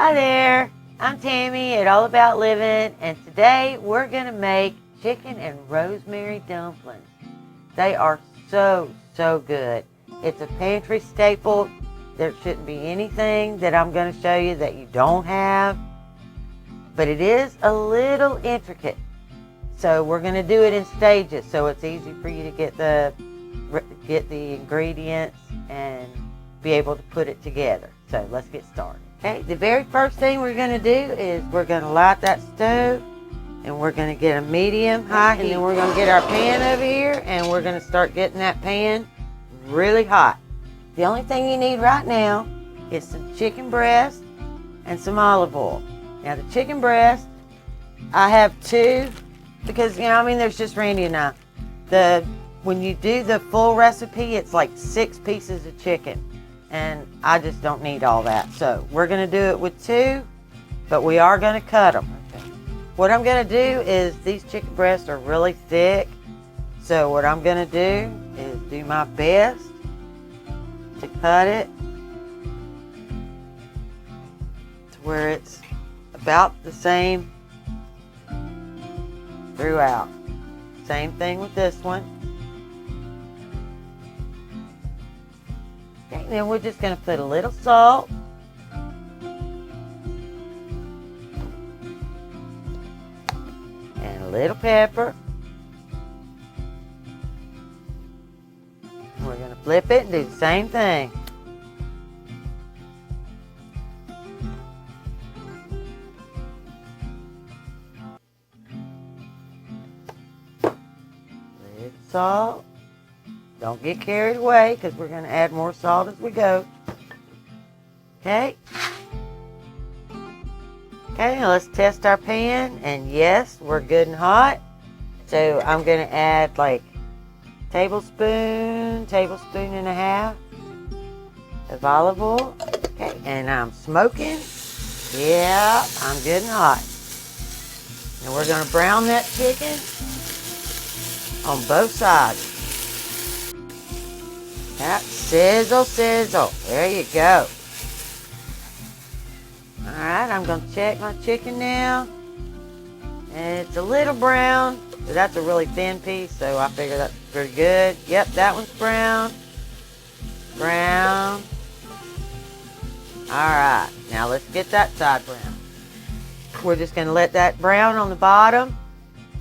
Hi there, I'm Tammy at All About Living, and today we're going to make chicken and rosemary dumplings. They are so good. It's a pantry staple. There shouldn't be anything that I'm going to show you that you don't have, but it is a little intricate. So we're going to do it in stages so it's easy for you to get the ingredients and be able to put it together. So let's get started. Okay, the very first thing we're going to do is we're going to light that stove, and we're going to get a medium high heat. And then we're going to get our pan over here, and we're going to start getting that pan really hot. The only thing you need right now is some chicken breast and some olive oil. Now the chicken breast, I have two because, there's just Randy and I. When you do the full recipe, it's like 6 pieces of chicken. And I just don't need all that. So we're going to do it with 2, but we are going to cut them. Okay. What I'm going to do is, these chicken breasts are really thick. So what I'm going to do is do my best to cut it to where it's about the same throughout. Same thing with this one. Okay, then we're just going to put a little salt. And a little pepper. We're going to flip it and do the same thing. Little salt. Don't get carried away because we're going to add more salt as we go. Okay. Okay, now let's test our pan. And yes, we're good and hot. So I'm going to add like tablespoon and a half of olive oil. Okay, and I'm smoking. Yeah, I'm good and hot. And we're going to brown that chicken on both sides. That sizzle, sizzle. There you go. Alright, I'm going to check my chicken now. And it's a little brown, but that's a really thin piece, so I figure that's pretty good. Yep, that one's brown. Brown. Alright, now let's get that side brown. We're just going to let that brown on the bottom,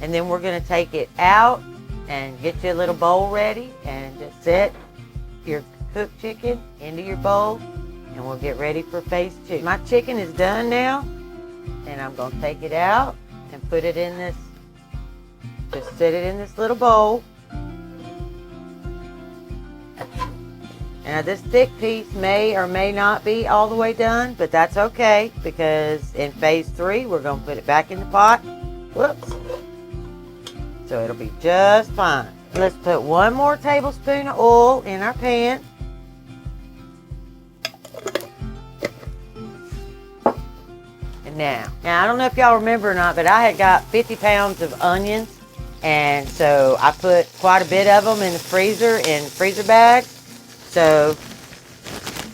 and then we're going to take it out and get you a little bowl ready and just set your cooked chicken into your bowl, and we'll get ready for phase 2. My chicken is done now, and I'm going to take it out and put it in this, just set it in this little bowl. Now this thick piece may or may not be all the way done, but that's okay, because in phase 3 we're going to put it back in the pot. Whoops. So it'll be just fine. Let's put 1 more tablespoon of oil in our pan. And now I don't know if y'all remember or not, but I had got 50 pounds of onions, and so I put quite a bit of them in the freezer in freezer bags. So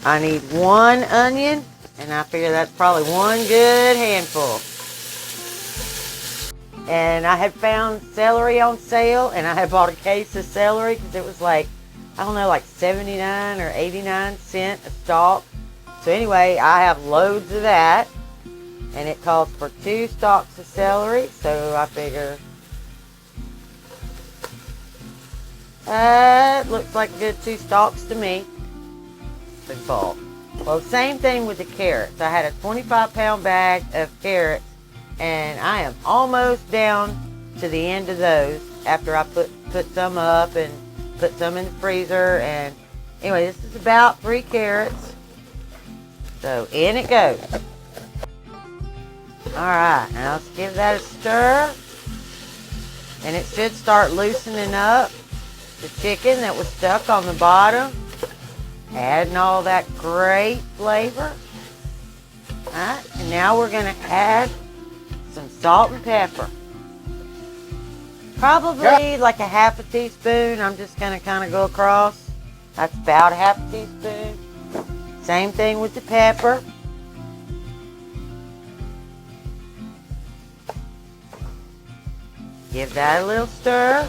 I need 1 onion, and I figure that's probably 1 good handful. And I had found celery on sale, and I had bought a case of celery because it was like, I don't know, like 79 or 89 cents a stalk. So anyway, I have loads of that, and it calls for 2 stalks of celery. So I figure it looks like a good 2 stalks to me. Big bulk. Well, same thing with the carrots. I had a 25-pound bag of carrots, and I am almost down to the end of those after I put some up and put some in the freezer. And anyway, this is about 3 carrots. So in it goes. Alright, now let's give that a stir. And it should start loosening up the chicken that was stuck on the bottom. Adding all that great flavor. Alright, and now we're going to add some salt and pepper. Probably like a half a teaspoon. I'm just going to kind of go across. That's about a half a teaspoon. Same thing with the pepper. give that a little stir.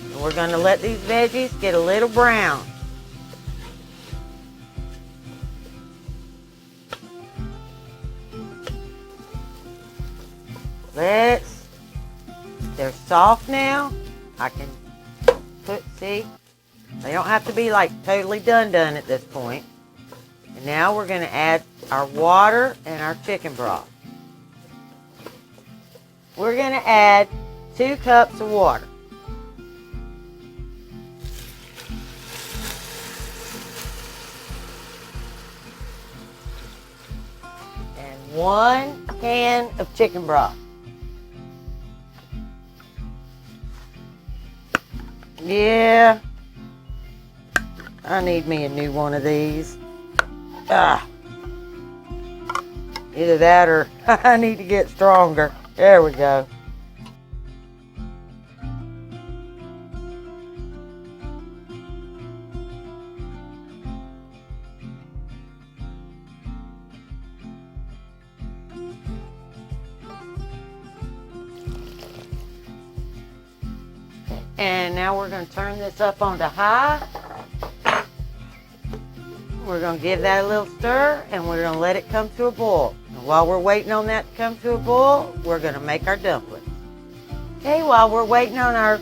And we're going to let these veggies get a little brown. They're soft now. I can see, they don't have to be like totally done at this point. And now we're going to add our water and our chicken broth. We're going to add 2 cups of water. And 1 can of chicken broth. Yeah, I need me a new one of these. Either that or I need to get stronger. There we go. And now we're going to turn this up onto high. We're going to give that a little stir, and we're going to let it come to a boil. And while we're waiting on that to come to a boil, we're going to make our dumplings. Okay, while we're waiting on our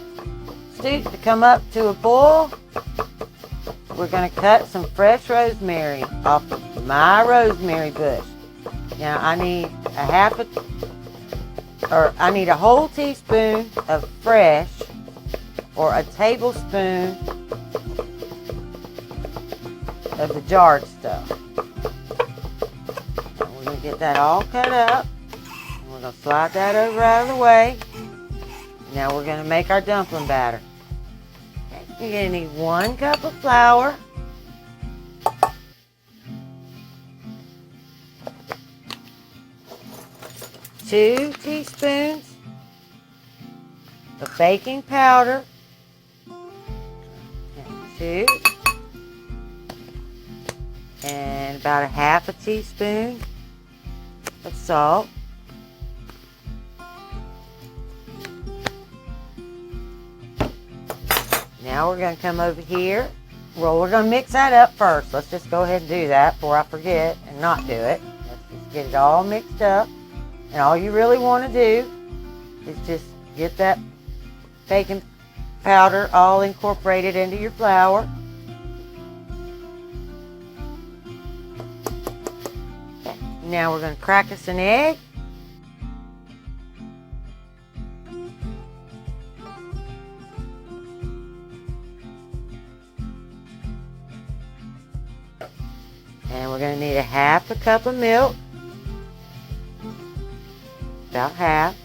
stew to come up to a boil, we're going to cut some fresh rosemary off my rosemary bush. Now I need I need a whole teaspoon of fresh, or a tablespoon of the jarred stuff. And we're going to get that all cut up. And we're going to slide that over out of the way. Now we're going to make our dumpling batter. Okay, you're going to need 1 cup of flour, 2 teaspoons of baking powder, 2, and about a half a teaspoon of salt. Now we're going to come over here. Well, we're going to mix that up first. Let's just go ahead and do that before I forget and not do it. Let's just get it all mixed up. And all you really want to do is just get that baking powder all incorporated into your flour. Okay. Now we're going to crack us an egg. And we're going to need a half a cup of milk. About half.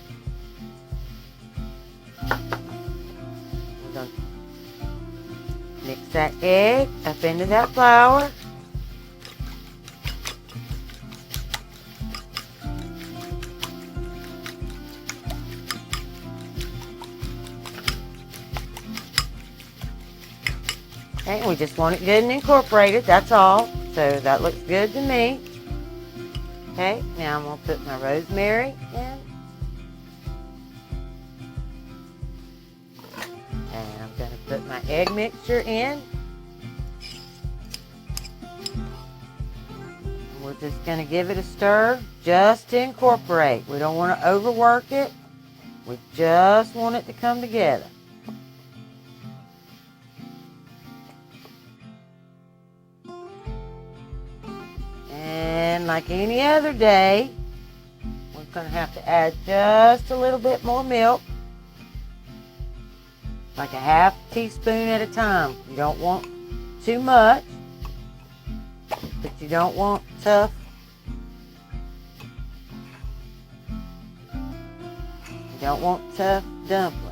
We're going to mix that egg up into that flour. Okay, and we just want it good and incorporated, that's all. So that looks good to me. Okay, now I'm going to put my rosemary in. And I'm going to put my egg mixture in. And we're just going to give it a stir just to incorporate. We don't want to overwork it. We just want it to come together. And like any other day, we're going to have to add just a little bit more milk. Like a half teaspoon at a time. You don't want too much, but you don't want tough. You don't want tough dumplings.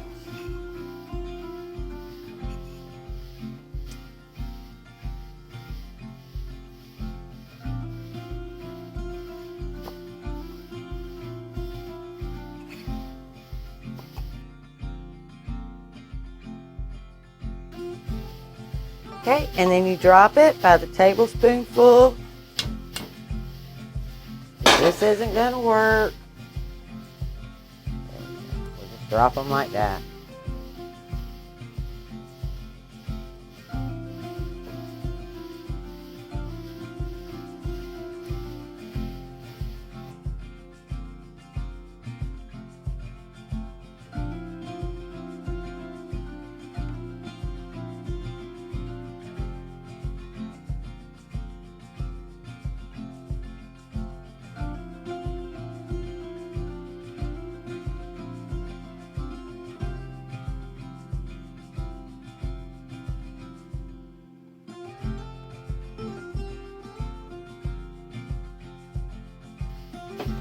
Okay, and then you drop it by the tablespoonful. This isn't going to work. drop them like that.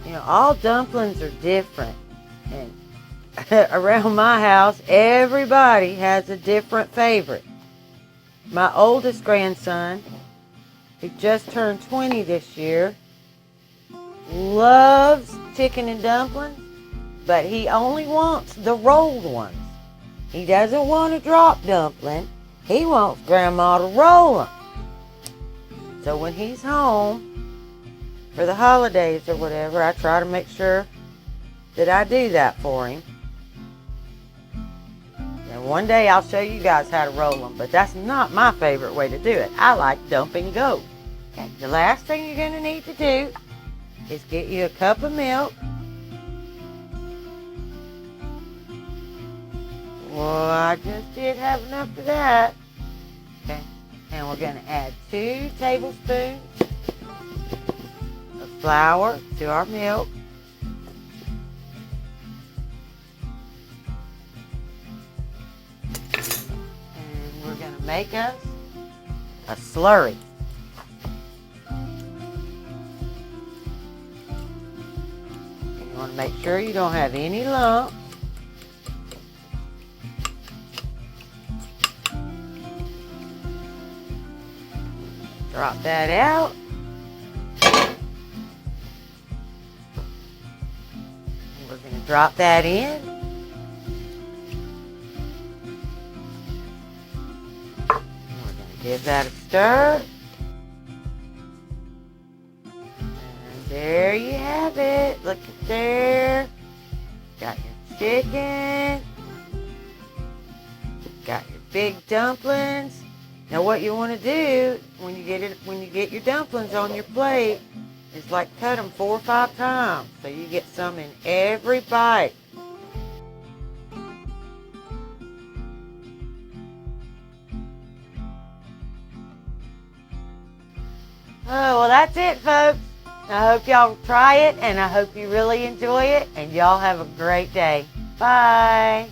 You know, all dumplings are different. And around my house, everybody has a different favorite. My oldest grandson, who just turned 20 this year, loves chicken and dumplings, but he only wants the rolled ones. He doesn't want a drop dumpling. He wants Grandma to roll them. So when he's home for the holidays or whatever, I try to make sure that I do that for him. And one day I'll show you guys how to roll them, but that's not my favorite way to do it. I like dump and go. Okay, the last thing you're going to need to do is get you a cup of milk. Well, I just did have enough of that. Okay, and we're going to add 2 tablespoons of flour to our milk. And we're going to make us a slurry. And you want to make sure you don't have any lumps. Drop that out. We're going to drop that in. We're going to give that a stir. And there you have it. Look at there. Got your chicken. Got your big dumplings. Now what you want to do when you get your dumplings on your plate is like cut them 4 or 5 times so you get some in every bite. Oh, well, that's it, folks. I hope y'all try it, and I hope you really enjoy it, and y'all have a great day. Bye.